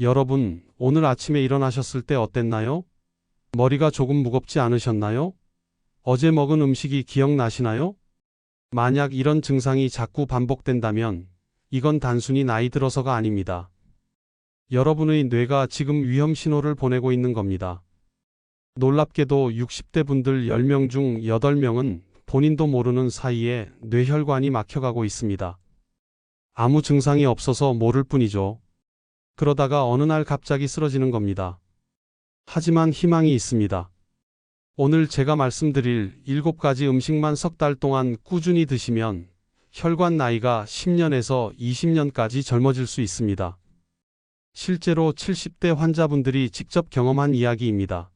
여러분, 오늘 아침에 일어나셨을 때 어땠나요? 머리가 조금 무겁지 않으셨나요? 어제 먹은 음식이 기억나시나요? 만약 이런 증상이 자꾸 반복된다면 이건 단순히 나이 들어서가 아닙니다. 여러분의 뇌가 지금 위험 신호를 보내고 있는 겁니다. 놀랍게도 60대 분들 10명 중 8명은 본인도 모르는 사이에 뇌혈관이 막혀가고 있습니다. 아무 증상이 없어서 모를 뿐이죠. 그러다가 어느 날 갑자기 쓰러지는 겁니다. 하지만 희망이 있습니다. 오늘 제가 말씀드릴 7가지 음식만 석 달 동안 꾸준히 드시면 혈관 나이가 10년에서 20년까지 젊어질 수 있습니다. 실제로 70대 환자분들이 직접 경험한 이야기입니다.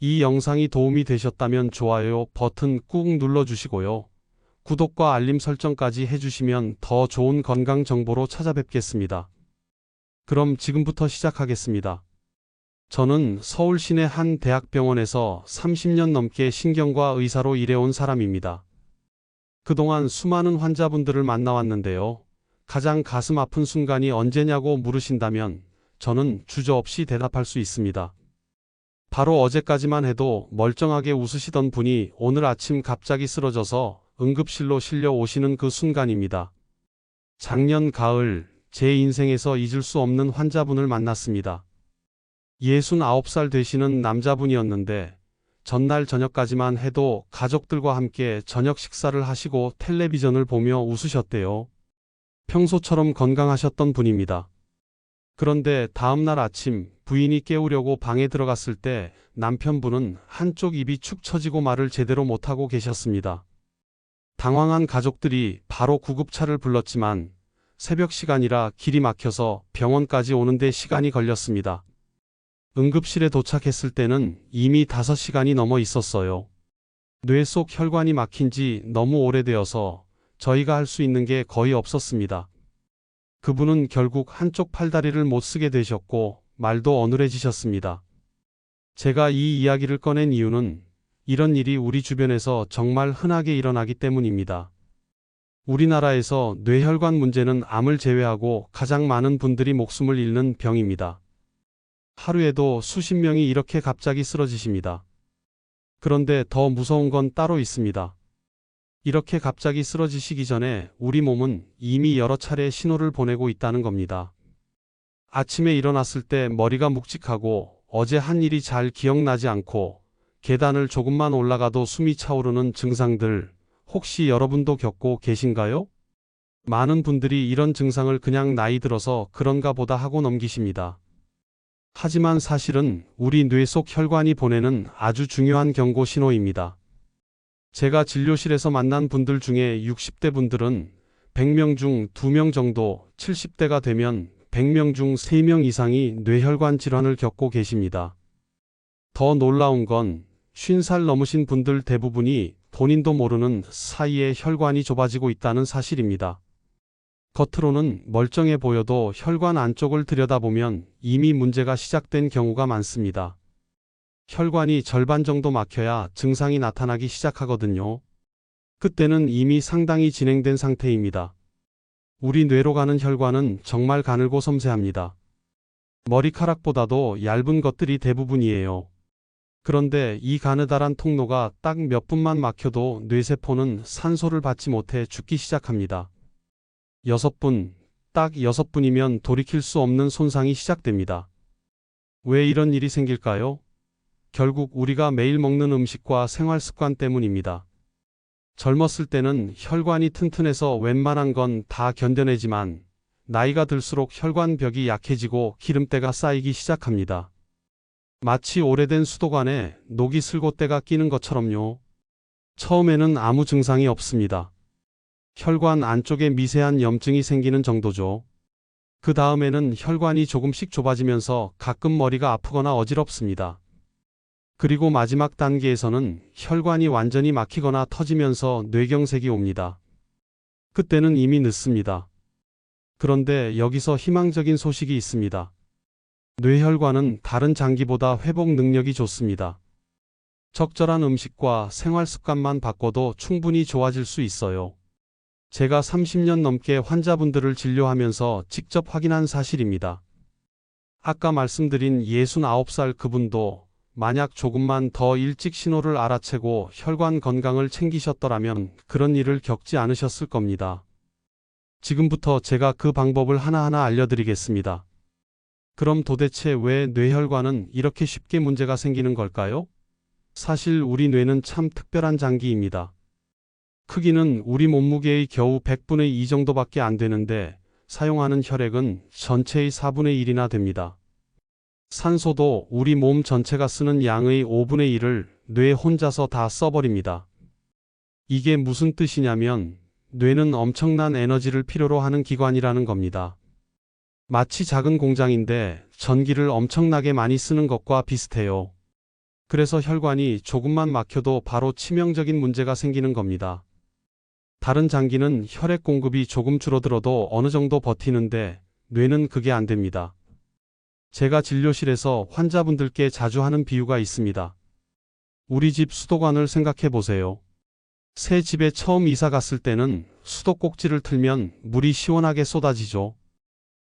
이 영상이 도움이 되셨다면 좋아요 버튼 꾹 눌러주시고요. 구독과 알림 설정까지 해주시면 더 좋은 건강 정보로 찾아뵙겠습니다. 그럼 지금부터 시작하겠습니다. 저는 서울 시내 한 대학병원에서 30년 넘게 신경과 의사로 일해온 사람입니다. 그동안 수많은 환자분들을 만나왔는데요. 가장 가슴 아픈 순간이 언제냐고 물으신다면 저는 주저없이 대답할 수 있습니다. 바로 어제까지만 해도 멀쩡하게 웃으시던 분이 오늘 아침 갑자기 쓰러져서 응급실로 실려 오시는 그 순간입니다. 작년 가을 제 인생에서 잊을 수 없는 환자분을 만났습니다. 69살 되시는 남자분이었는데 전날 저녁까지만 해도 가족들과 함께 저녁 식사를 하시고 텔레비전을 보며 웃으셨대요. 평소처럼 건강하셨던 분입니다. 그런데 다음날 아침 부인이 깨우려고 방에 들어갔을 때 남편분은 한쪽 입이 축 처지고 말을 제대로 못하고 계셨습니다. 당황한 가족들이 바로 구급차를 불렀지만 새벽 시간이라 길이 막혀서 병원까지 오는데 시간이 걸렸습니다. 응급실에 도착했을 때는 이미 5시간이 넘어 있었어요. 뇌 속 혈관이 막힌 지 너무 오래되어서 저희가 할 수 있는 게 거의 없었습니다. 그분은 결국 한쪽 팔다리를 못 쓰게 되셨고 말도 어눌해지셨습니다. 제가 이 이야기를 꺼낸 이유는 이런 일이 우리 주변에서 정말 흔하게 일어나기 때문입니다. 우리나라에서 뇌혈관 문제는 암을 제외하고 가장 많은 분들이 목숨을 잃는 병입니다. 하루에도 수십 명이 이렇게 갑자기 쓰러지십니다. 그런데 더 무서운 건 따로 있습니다. 이렇게 갑자기 쓰러지시기 전에 우리 몸은 이미 여러 차례 신호를 보내고 있다는 겁니다. 아침에 일어났을 때 머리가 묵직하고 어제 한 일이 잘 기억나지 않고 계단을 조금만 올라가도 숨이 차오르는 증상들 혹시 여러분도 겪고 계신가요? 많은 분들이 이런 증상을 그냥 나이 들어서 그런가 보다 하고 넘기십니다. 하지만 사실은 우리 뇌 속 혈관이 보내는 아주 중요한 경고 신호입니다. 제가 진료실에서 만난 분들 중에 60대 분들은 100명 중 2명 정도, 70대가 되면 100명 중 3명 이상이 뇌혈관 질환을 겪고 계십니다. 더 놀라운 건 50살 넘으신 분들 대부분이 본인도 모르는 사이에 혈관이 좁아지고 있다는 사실입니다. 겉으로는 멀쩡해 보여도 혈관 안쪽을 들여다보면 이미 문제가 시작된 경우가 많습니다. 혈관이 절반 정도 막혀야 증상이 나타나기 시작하거든요. 그때는 이미 상당히 진행된 상태입니다. 우리 뇌로 가는 혈관은 정말 가늘고 섬세합니다. 머리카락보다도 얇은 것들이 대부분이에요. 그런데 이 가느다란 통로가 딱 몇 분만 막혀도 뇌세포는 산소를 받지 못해 죽기 시작합니다. 6분, 딱 6분이면 돌이킬 수 없는 손상이 시작됩니다. 왜 이런 일이 생길까요? 결국 우리가 매일 먹는 음식과 생활 습관 때문입니다. 젊었을 때는 혈관이 튼튼해서 웬만한 건 다 견뎌내지만 나이가 들수록 혈관벽이 약해지고 기름때가 쌓이기 시작합니다. 마치 오래된 수도관에 녹이 슬고 때가 끼는 것처럼요. 처음에는 아무 증상이 없습니다. 혈관 안쪽에 미세한 염증이 생기는 정도죠. 그 다음에는 혈관이 조금씩 좁아지면서 가끔 머리가 아프거나 어지럽습니다. 그리고 마지막 단계에서는 혈관이 완전히 막히거나 터지면서 뇌경색이 옵니다. 그때는 이미 늦습니다. 그런데 여기서 희망적인 소식이 있습니다. 뇌혈관은 다른 장기보다 회복 능력이 좋습니다. 적절한 음식과 생활 습관만 바꿔도 충분히 좋아질 수 있어요. 제가 30년 넘게 환자분들을 진료하면서 직접 확인한 사실입니다. 아까 말씀드린 69살 그분도 만약 조금만 더 일찍 신호를 알아채고 혈관 건강을 챙기셨더라면 그런 일을 겪지 않으셨을 겁니다. 지금부터 제가 그 방법을 하나하나 알려드리겠습니다. 그럼 도대체 왜 뇌혈관은 이렇게 쉽게 문제가 생기는 걸까요? 사실 우리 뇌는 참 특별한 장기입니다. 크기는 우리 몸무게의 겨우 100분의 2 정도밖에 안 되는데 사용하는 혈액은 전체의 4분의 1이나 됩니다. 산소도 우리 몸 전체가 쓰는 양의 5분의 1을 뇌 혼자서 다 써버립니다. 이게 무슨 뜻이냐면 뇌는 엄청난 에너지를 필요로 하는 기관이라는 겁니다. 마치 작은 공장인데 전기를 엄청나게 많이 쓰는 것과 비슷해요. 그래서 혈관이 조금만 막혀도 바로 치명적인 문제가 생기는 겁니다. 다른 장기는 혈액 공급이 조금 줄어들어도 어느 정도 버티는데 뇌는 그게 안 됩니다. 제가 진료실에서 환자분들께 자주 하는 비유가 있습니다. 우리 집 수도관을 생각해 보세요. 새 집에 처음 이사 갔을 때는 수도꼭지를 틀면 물이 시원하게 쏟아지죠.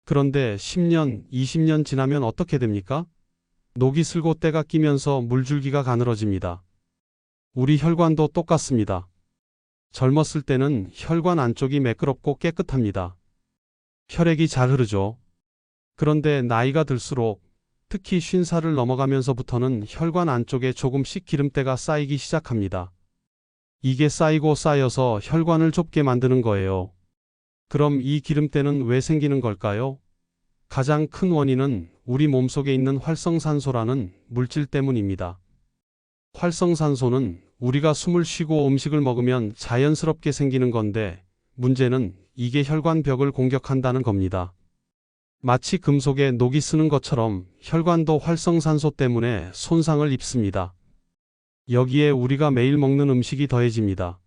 그런데 10년, 20년 지나면 어떻게 됩니까? 녹이 슬고 때가 끼면서 물줄기가 가늘어집니다. 우리 혈관도 똑같습니다. 젊었을 때는 혈관 안쪽이 매끄럽고 깨끗합니다. 혈액이 잘 흐르죠. 그런데 나이가 들수록 특히 50살을 넘어가면서부터는 혈관 안쪽에 조금씩 기름때가 쌓이기 시작합니다. 이게 쌓이고 쌓여서 혈관을 좁게 만드는 거예요. 그럼 이 기름때는 왜 생기는 걸까요? 가장 큰 원인은 우리 몸속에 있는 활성산소라는 물질 때문입니다. 활성산소는 우리가 숨을 쉬고 음식을 먹으면 자연스럽게 생기는 건데 문제는 이게 혈관 벽을 공격한다는 겁니다. 마치 금속에 녹이 쓰는 것처럼 혈관도 활성산소 때문에 손상을 입습니다. 여기에 우리가 매일 먹는 음식이 더해집니다.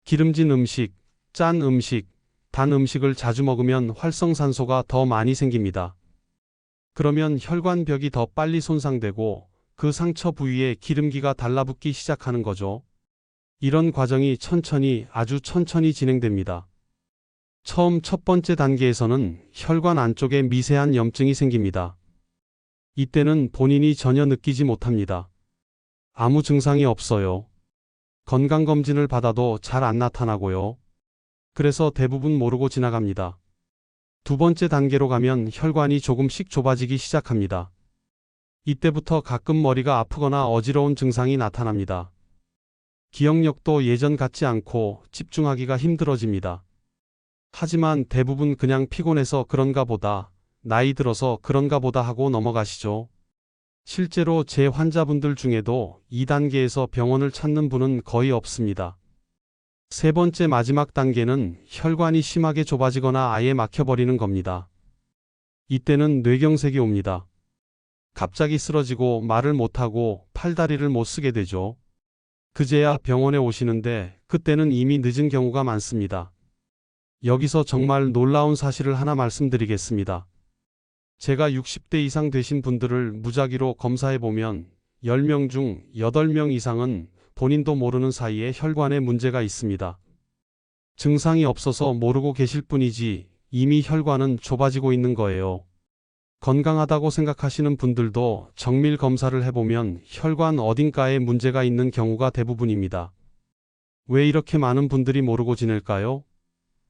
기름진 음식, 짠 음식, 단 음식을 자주 먹으면 활성산소가 더 많이 생깁니다. 그러면 혈관 벽이 더 빨리 손상되고 그 상처 부위에 기름기가 달라붙기 시작하는 거죠. 이런 과정이 천천히, 아주 천천히 진행됩니다. 처음 첫 번째 단계에서는 혈관 안쪽에 미세한 염증이 생깁니다. 이때는 본인이 전혀 느끼지 못합니다. 아무 증상이 없어요. 건강검진을 받아도 잘 안 나타나고요. 그래서 대부분 모르고 지나갑니다. 두 번째 단계로 가면 혈관이 조금씩 좁아지기 시작합니다. 이때부터 가끔 머리가 아프거나 어지러운 증상이 나타납니다. 기억력도 예전 같지 않고 집중하기가 힘들어집니다. 하지만 대부분 그냥 피곤해서 그런가 보다, 나이 들어서 그런가 보다 하고 넘어가시죠. 실제로 제 환자분들 중에도 2단계에서 병원을 찾는 분은 거의 없습니다. 세 번째 마지막 단계는 혈관이 심하게 좁아지거나 아예 막혀버리는 겁니다. 이때는 뇌경색이 옵니다. 갑자기 쓰러지고 말을 못하고 팔다리를 못 쓰게 되죠. 그제야 병원에 오시는데 그때는 이미 늦은 경우가 많습니다. 여기서 정말 놀라운 사실을 하나 말씀드리겠습니다. 제가 60대 이상 되신 분들을 무작위로 검사해보면 10명 중 8명 이상은 본인도 모르는 사이에 혈관에 문제가 있습니다. 증상이 없어서 모르고 계실 뿐이지 이미 혈관은 좁아지고 있는 거예요. 건강하다고 생각하시는 분들도 정밀 검사를 해보면 혈관 어딘가에 문제가 있는 경우가 대부분입니다. 왜 이렇게 많은 분들이 모르고 지낼까요?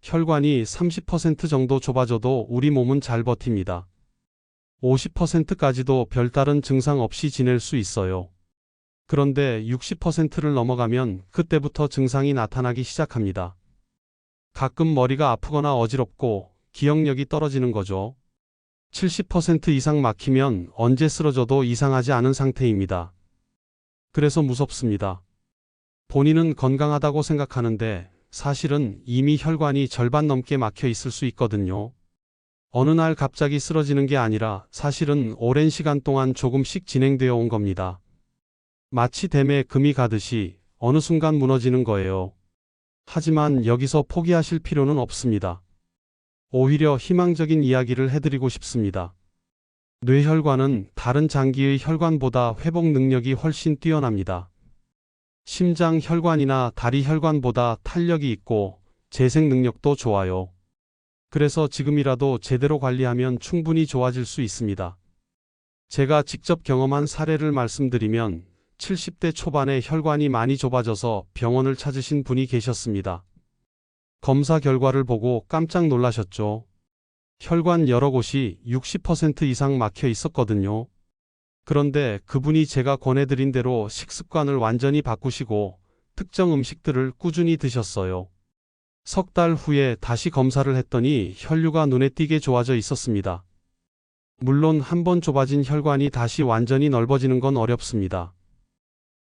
혈관이 30% 정도 좁아져도 우리 몸은 잘 버팁니다. 50%까지도 별다른 증상 없이 지낼 수 있어요. 그런데 60%를 넘어가면 그때부터 증상이 나타나기 시작합니다. 가끔 머리가 아프거나 어지럽고 기억력이 떨어지는 거죠. 70% 이상 막히면 언제 쓰러져도 이상하지 않은 상태입니다. 그래서 무섭습니다. 본인은 건강하다고 생각하는데 사실은 이미 혈관이 절반 넘게 막혀 있을 수 있거든요. 어느 날 갑자기 쓰러지는 게 아니라 사실은 오랜 시간 동안 조금씩 진행되어 온 겁니다. 마치 댐에 금이 가듯이 어느 순간 무너지는 거예요. 하지만 여기서 포기하실 필요는 없습니다. 오히려 희망적인 이야기를 해드리고 싶습니다. 뇌혈관은 다른 장기의 혈관보다 회복 능력이 훨씬 뛰어납니다. 심장 혈관이나 다리 혈관보다 탄력이 있고 재생 능력도 좋아요. 그래서 지금이라도 제대로 관리하면 충분히 좋아질 수 있습니다. 제가 직접 경험한 사례를 말씀드리면 70대 초반에 혈관이 많이 좁아져서 병원을 찾으신 분이 계셨습니다. 검사 결과를 보고 깜짝 놀라셨죠. 혈관 여러 곳이 60% 이상 막혀 있었거든요. 그런데 그분이 제가 권해드린 대로 식습관을 완전히 바꾸시고 특정 음식들을 꾸준히 드셨어요. 석 달 후에 다시 검사를 했더니 혈류가 눈에 띄게 좋아져 있었습니다. 물론 한번 좁아진 혈관이 다시 완전히 넓어지는 건 어렵습니다.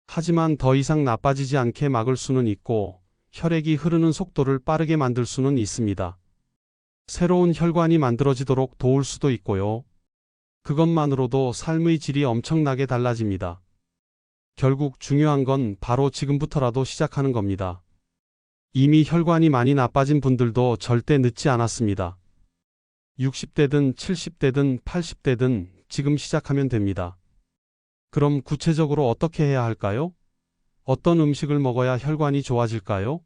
하지만 더 이상 나빠지지 않게 막을 수는 있고 혈액이 흐르는 속도를 빠르게 만들 수는 있습니다. 새로운 혈관이 만들어지도록 도울 수도 있고요. 그것만으로도 삶의 질이 엄청나게 달라집니다. 결국 중요한 건 바로 지금부터라도 시작하는 겁니다. 이미 혈관이 많이 나빠진 분들도 절대 늦지 않았습니다. 60대든 70대든 80대든 지금 시작하면 됩니다. 그럼 구체적으로 어떻게 해야 할까요? 어떤 음식을 먹어야 혈관이 좋아질까요?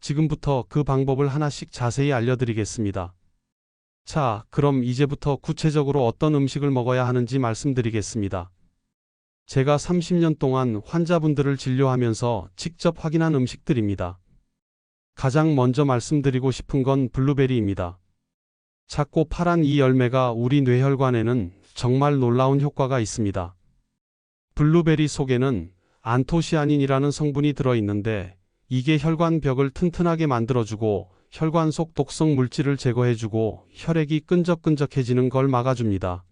지금부터 그 방법을 하나씩 자세히 알려드리겠습니다. 자, 그럼 이제부터 구체적으로 어떤 음식을 먹어야 하는지 말씀드리겠습니다. 제가 30년 동안 환자분들을 진료하면서 직접 확인한 음식들입니다. 가장 먼저 말씀드리고 싶은 건 블루베리입니다. 작고 파란 이 열매가 우리 뇌혈관에는 정말 놀라운 효과가 있습니다. 블루베리 속에는 안토시아닌이라는 성분이 들어있는데 이게 혈관 벽을 튼튼하게 만들어주고 혈관 속 독성 물질을 제거해주고 혈액이 끈적끈적해지는 걸 막아줍니다.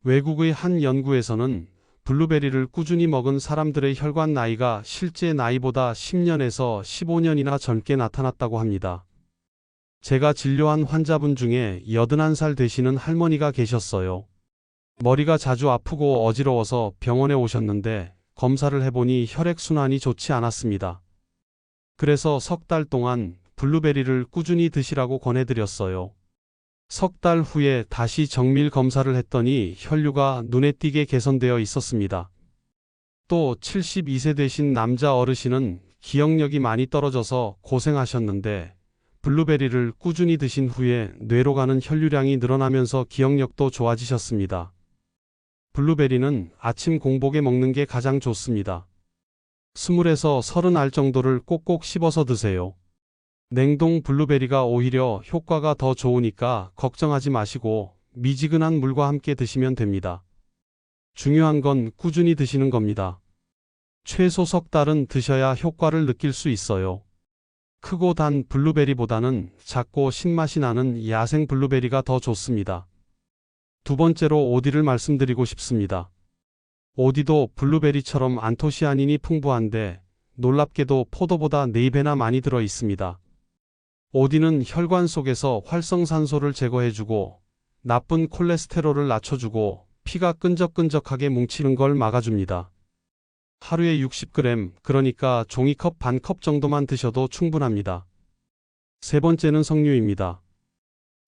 외국의 한 연구에서는 블루베리를 꾸준히 먹은 사람들의 혈관 나이가 실제 나이보다 10년에서 15년이나 젊게 나타났다고 합니다. 제가 진료한 환자분 중에 81살 되시는 할머니가 계셨어요. 머리가 자주 아프고 어지러워서 병원에 오셨는데 검사를 해보니 혈액순환이 좋지 않았습니다. 그래서 석 달 동안 블루베리를 꾸준히 드시라고 권해드렸어요. 석 달 후에 다시 정밀 검사를 했더니 혈류가 눈에 띄게 개선되어 있었습니다. 또 72세 되신 남자 어르신은 기억력이 많이 떨어져서 고생하셨는데 블루베리를 꾸준히 드신 후에 뇌로 가는 혈류량이 늘어나면서 기억력도 좋아지셨습니다. 블루베리는 아침 공복에 먹는 게 가장 좋습니다. 20에서 30알 정도를 꼭꼭 씹어서 드세요. 냉동 블루베리가 오히려 효과가 더 좋으니까 걱정하지 마시고 미지근한 물과 함께 드시면 됩니다. 중요한 건 꾸준히 드시는 겁니다. 최소 석 달은 드셔야 효과를 느낄 수 있어요. 크고 단 블루베리보다는 작고 신맛이 나는 야생 블루베리가 더 좋습니다. 두 번째로 오디를 말씀드리고 싶습니다. 오디도 블루베리처럼 안토시아닌이 풍부한데 놀랍게도 포도보다 4배나 많이 들어 있습니다. 오디는 혈관 속에서 활성산소를 제거해주고 나쁜 콜레스테롤을 낮춰주고 피가 끈적끈적하게 뭉치는 걸 막아줍니다. 하루에 60g, 그러니까 종이컵 반컵 정도만 드셔도 충분합니다. 세 번째는 석류입니다.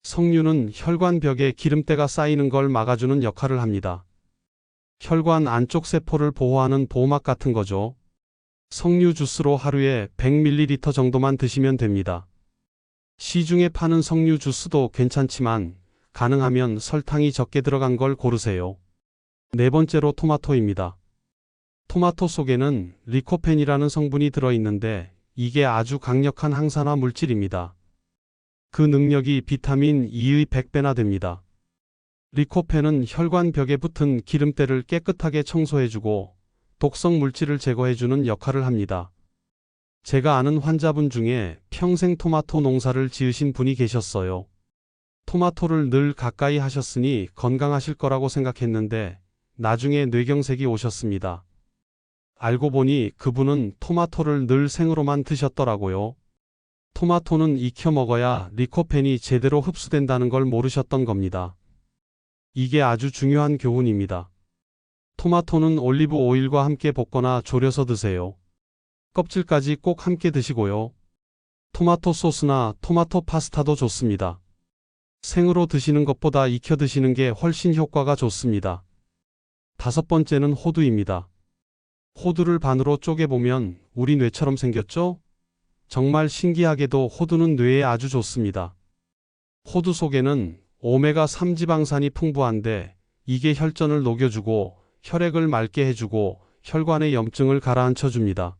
석류는 혈관 벽에 기름때가 쌓이는 걸 막아주는 역할을 합니다. 혈관 안쪽 세포를 보호하는 보호막 같은 거죠. 석류 주스로 하루에 100ml 정도만 드시면 됩니다. 시중에 파는 석류 주스도 괜찮지만 가능하면 설탕이 적게 들어간 걸 고르세요. 네 번째로 토마토입니다. 토마토 속에는 리코펜이라는 성분이 들어있는데 이게 아주 강력한 항산화 물질입니다. 그 능력이 비타민 E의 100배나 됩니다. 리코펜은 혈관 벽에 붙은 기름때를 깨끗하게 청소해주고 독성 물질을 제거해주는 역할을 합니다. 제가 아는 환자분 중에 평생 토마토 농사를 지으신 분이 계셨어요. 토마토를 늘 가까이 하셨으니 건강하실 거라고 생각했는데 나중에 뇌경색이 오셨습니다. 알고 보니 그분은 토마토를 늘 생으로만 드셨더라고요. 토마토는 익혀 먹어야 리코펜이 제대로 흡수된다는 걸 모르셨던 겁니다. 이게 아주 중요한 교훈입니다. 토마토는 올리브 오일과 함께 볶거나 졸여서 드세요. 껍질까지 꼭 함께 드시고요. 토마토 소스나 토마토 파스타도 좋습니다. 생으로 드시는 것보다 익혀 드시는 게 훨씬 효과가 좋습니다. 다섯 번째는 호두입니다. 호두를 반으로 쪼개보면 우리 뇌처럼 생겼죠? 정말 신기하게도 호두는 뇌에 아주 좋습니다. 호두 속에는 오메가3 지방산이 풍부한데 이게 혈전을 녹여주고 혈액을 맑게 해주고 혈관의 염증을 가라앉혀 줍니다.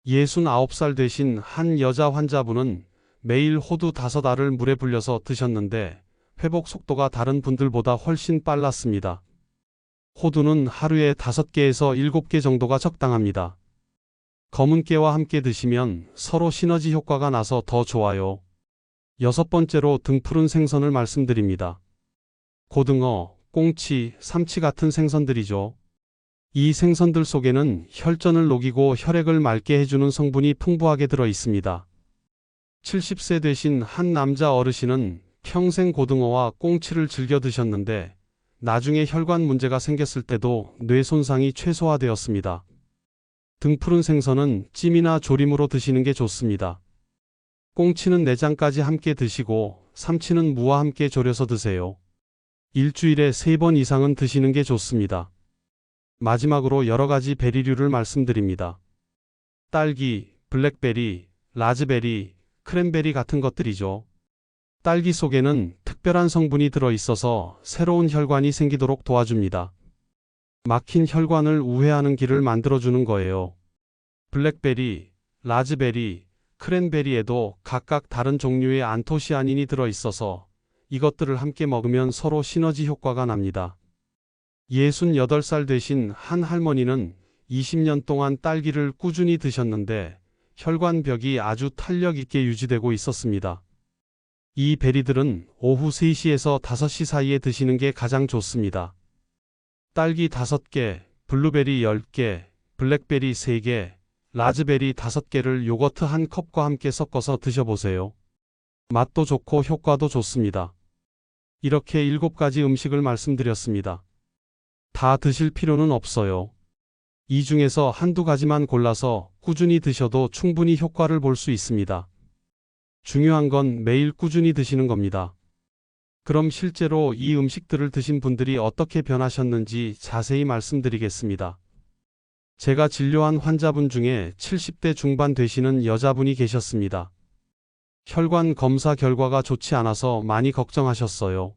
69살 되신 한 여자 환자분은 매일 호두 5알을 물에 불려서 드셨는데 회복 속도가 다른 분들보다 훨씬 빨랐습니다. 호두는 하루에 5개에서 7개 정도가 적당합니다. 검은 깨와 함께 드시면 서로 시너지 효과가 나서 더 좋아요. 6번째로 등푸른 생선을 말씀드립니다. 고등어, 꽁치, 삼치 같은 생선들이죠. 이 생선들 속에는 혈전을 녹이고 혈액을 맑게 해주는 성분이 풍부하게 들어 있습니다. 70세 되신 한 남자 어르신은 평생 고등어와 꽁치를 즐겨 드셨는데 나중에 혈관 문제가 생겼을 때도 뇌 손상이 최소화되었습니다. 등푸른 생선은 찜이나 조림으로 드시는 게 좋습니다. 꽁치는 내장까지 함께 드시고 삼치는 무와 함께 졸여서 드세요. 일주일에 3번 이상은 드시는 게 좋습니다. 마지막으로 여러 가지 베리류를 말씀드립니다. 딸기, 블랙베리, 라즈베리, 크랜베리 같은 것들이죠. 딸기 속에는 특별한 성분이 들어있어서 새로운 혈관이 생기도록 도와줍니다. 막힌 혈관을 우회하는 길을 만들어주는 거예요. 블랙베리, 라즈베리, 크랜베리에도 각각 다른 종류의 안토시아닌이 들어있어서 이것들을 함께 먹으면 서로 시너지 효과가 납니다. 68살 되신 한 할머니는 20년 동안 딸기를 꾸준히 드셨는데 혈관벽이 아주 탄력 있게 유지되고 있었습니다. 이 베리들은 오후 3시에서 5시 사이에 드시는 게 가장 좋습니다. 딸기 5개, 블루베리 10개, 블랙베리 3개, 라즈베리 5개를 요거트 1컵과 함께 섞어서 드셔보세요. 맛도 좋고 효과도 좋습니다. 이렇게 7가지 음식을 말씀드렸습니다. 다 드실 필요는 없어요. 이 중에서 한두 가지만 골라서 꾸준히 드셔도 충분히 효과를 볼 수 있습니다. 중요한 건 매일 꾸준히 드시는 겁니다. 그럼 실제로 이 음식들을 드신 분들이 어떻게 변하셨는지 자세히 말씀드리겠습니다. 제가 진료한 환자분 중에 70대 중반 되시는 여자분이 계셨습니다. 혈관 검사 결과가 좋지 않아서 많이 걱정하셨어요.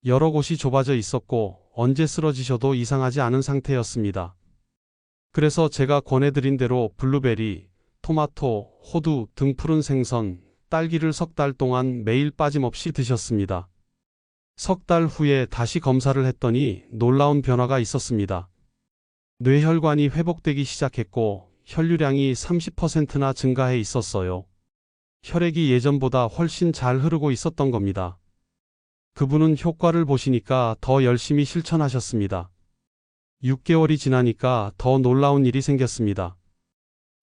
여러 곳이 좁아져 있었고 언제 쓰러지셔도 이상하지 않은 상태였습니다. 그래서 제가 권해드린 대로 블루베리, 토마토, 호두, 등푸른 생선, 딸기를 3달 동안 매일 빠짐없이 드셨습니다. 3달 후에 다시 검사를 했더니 놀라운 변화가 있었습니다. 뇌혈관이 회복되기 시작했고 혈류량이 30%나 증가해 있었어요. 혈액이 예전보다 훨씬 잘 흐르고 있었던 겁니다. 그분은 효과를 보시니까 더 열심히 실천하셨습니다. 6개월이 지나니까 더 놀라운 일이 생겼습니다.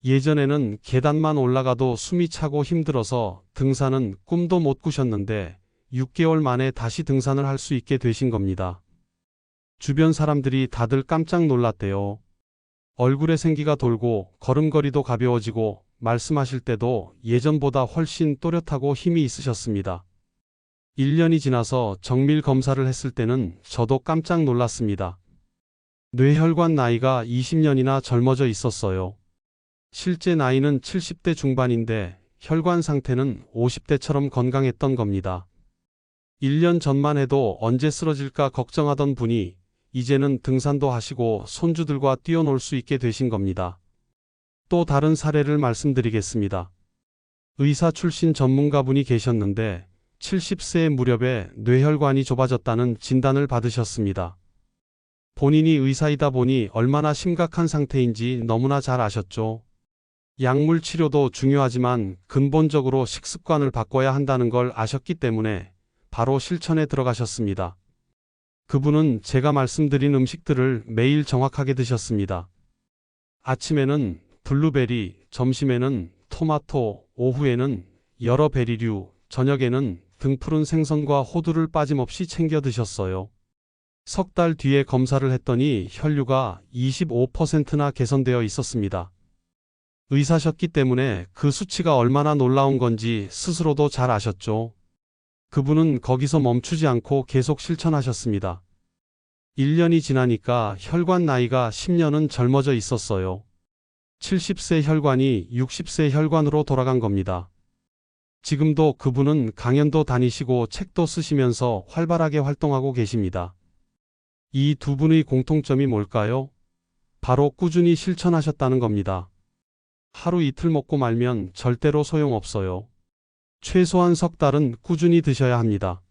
예전에는 계단만 올라가도 숨이 차고 힘들어서 등산은 꿈도 못 꾸셨는데 6개월 만에 다시 등산을 할 수 있게 되신 겁니다. 주변 사람들이 다들 깜짝 놀랐대요. 얼굴에 생기가 돌고 걸음걸이도 가벼워지고 말씀하실 때도 예전보다 훨씬 또렷하고 힘이 있으셨습니다. 1년이 지나서 정밀 검사를 했을 때는 저도 깜짝 놀랐습니다. 뇌혈관 나이가 20년이나 젊어져 있었어요. 실제 나이는 70대 중반인데 혈관 상태는 50대처럼 건강했던 겁니다. 1년 전만 해도 언제 쓰러질까 걱정하던 분이 이제는 등산도 하시고 손주들과 뛰어놀 수 있게 되신 겁니다. 또 다른 사례를 말씀드리겠습니다. 의사 출신 전문가분이 계셨는데 70세 무렵에 뇌혈관이 좁아졌다는 진단을 받으셨습니다. 본인이 의사이다 보니 얼마나 심각한 상태인지 너무나 잘 아셨죠. 약물 치료도 중요하지만 근본적으로 식습관을 바꿔야 한다는 걸 아셨기 때문에 바로 실천에 들어가셨습니다. 그분은 제가 말씀드린 음식들을 매일 정확하게 드셨습니다. 아침에는 블루베리, 점심에는 토마토, 오후에는 여러 베리류, 저녁에는 등푸른 생선과 호두를 빠짐없이 챙겨 드셨어요. 3달 뒤에 검사를 했더니 혈류가 25%나 개선되어 있었습니다. 의사셨기 때문에 그 수치가 얼마나 놀라운 건지 스스로도 잘 아셨죠. 그분은 거기서 멈추지 않고 계속 실천하셨습니다. 1년이 지나니까 혈관 나이가 10년은 젊어져 있었어요. 70세 혈관이 60세 혈관으로 돌아간 겁니다. 지금도 그분은 강연도 다니시고 책도 쓰시면서 활발하게 활동하고 계십니다. 이 두 분의 공통점이 뭘까요? 바로 꾸준히 실천하셨다는 겁니다. 하루 이틀 먹고 말면 절대로 소용없어요. 최소한 석 달은 꾸준히 드셔야 합니다.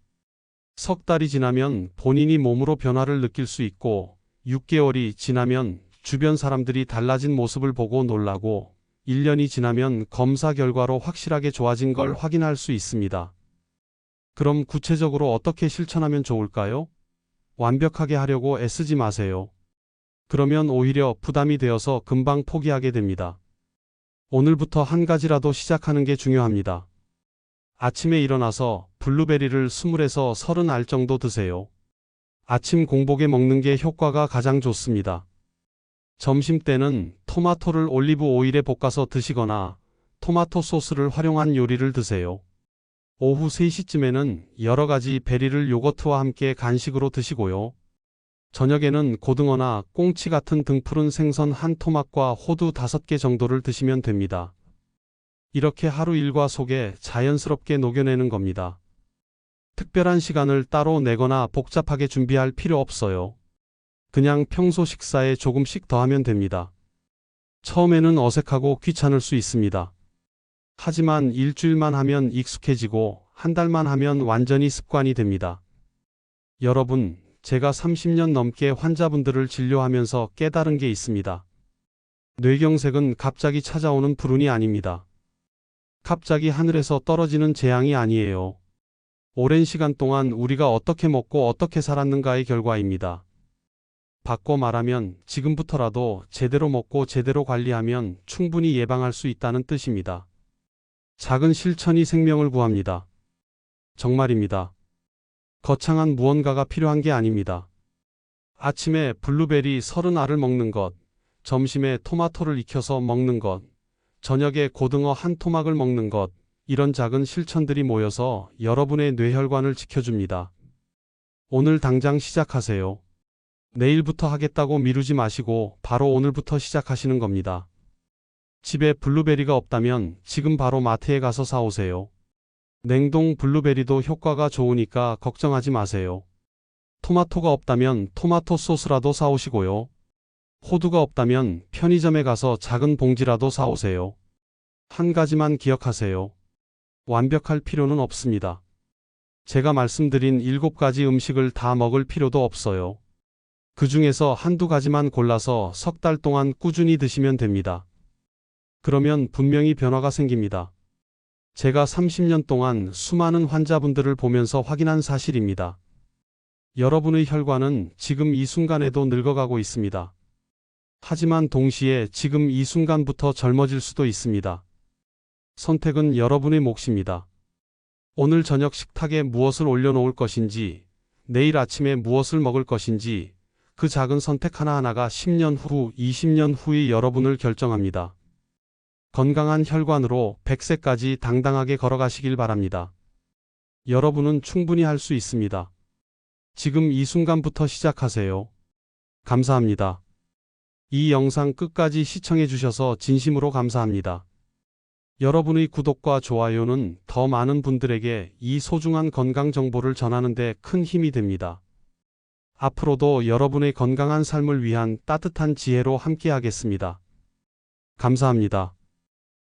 석 달이 지나면 본인이 몸으로 변화를 느낄 수 있고 6개월이 지나면 주변 사람들이 달라진 모습을 보고 놀라고 1년이 지나면 검사 결과로 확실하게 좋아진 걸 확인할 수 있습니다. 그럼 구체적으로 어떻게 실천하면 좋을까요? 완벽하게 하려고 애쓰지 마세요. 그러면 오히려 부담이 되어서 금방 포기하게 됩니다. 오늘부터 한 가지라도 시작하는 게 중요합니다. 아침에 일어나서 블루베리를 20에서 30알 정도 드세요. 아침 공복에 먹는 게 효과가 가장 좋습니다. 점심 때는 토마토를 올리브 오일에 볶아서 드시거나 토마토 소스를 활용한 요리를 드세요. 오후 3시쯤에는 여러 가지 베리를 요거트와 함께 간식으로 드시고요. 저녁에는 고등어나 꽁치 같은 등푸른 생선 한 토막과 호두 5개 정도를 드시면 됩니다. 이렇게 하루 일과 속에 자연스럽게 녹여내는 겁니다. 특별한 시간을 따로 내거나 복잡하게 준비할 필요 없어요. 그냥 평소 식사에 조금씩 더하면 됩니다. 처음에는 어색하고 귀찮을 수 있습니다. 하지만 일주일만 하면 익숙해지고 한 달만 하면 완전히 습관이 됩니다. 여러분, 제가 30년 넘게 환자분들을 진료하면서 깨달은 게 있습니다. 뇌경색은 갑자기 찾아오는 불운이 아닙니다. 갑자기 하늘에서 떨어지는 재앙이 아니에요. 오랜 시간 동안 우리가 어떻게 먹고 어떻게 살았는가의 결과입니다. 바꿔 말하면 지금부터라도 제대로 먹고 제대로 관리하면 충분히 예방할 수 있다는 뜻입니다. 작은 실천이 생명을 구합니다. 정말입니다. 거창한 무언가가 필요한 게 아닙니다. 아침에 블루베리 30알을 먹는 것, 점심에 토마토를 익혀서 먹는 것, 저녁에 고등어 한 토막을 먹는 것, 이런 작은 실천들이 모여서 여러분의 뇌혈관을 지켜줍니다. 오늘 당장 시작하세요. 내일부터 하겠다고 미루지 마시고 바로 오늘부터 시작하시는 겁니다. 집에 블루베리가 없다면 지금 바로 마트에 가서 사오세요. 냉동 블루베리도 효과가 좋으니까 걱정하지 마세요. 토마토가 없다면 토마토 소스라도 사오시고요. 호두가 없다면 편의점에 가서 작은 봉지라도 사오세요. 한 가지만 기억하세요. 완벽할 필요는 없습니다. 제가 말씀드린 7가지 음식을 다 먹을 필요도 없어요. 그 중에서 한두 가지만 골라서 석 달 동안 꾸준히 드시면 됩니다. 그러면 분명히 변화가 생깁니다. 제가 30년 동안 수많은 환자분들을 보면서 확인한 사실입니다. 여러분의 혈관은 지금 이 순간에도 늙어가고 있습니다. 하지만 동시에 지금 이 순간부터 젊어질 수도 있습니다. 선택은 여러분의 몫입니다. 오늘 저녁 식탁에 무엇을 올려놓을 것인지, 내일 아침에 무엇을 먹을 것인지, 그 작은 선택 하나하나가 10년 후, 20년 후의 여러분을 결정합니다. 건강한 혈관으로 100세까지 당당하게 걸어가시길 바랍니다. 여러분은 충분히 할 수 있습니다. 지금 이 순간부터 시작하세요. 감사합니다. 이 영상 끝까지 시청해 주셔서 진심으로 감사합니다. 여러분의 구독과 좋아요는 더 많은 분들에게 이 소중한 건강 정보를 전하는 데 큰 힘이 됩니다. 앞으로도 여러분의 건강한 삶을 위한 따뜻한 지혜로 함께하겠습니다. 감사합니다.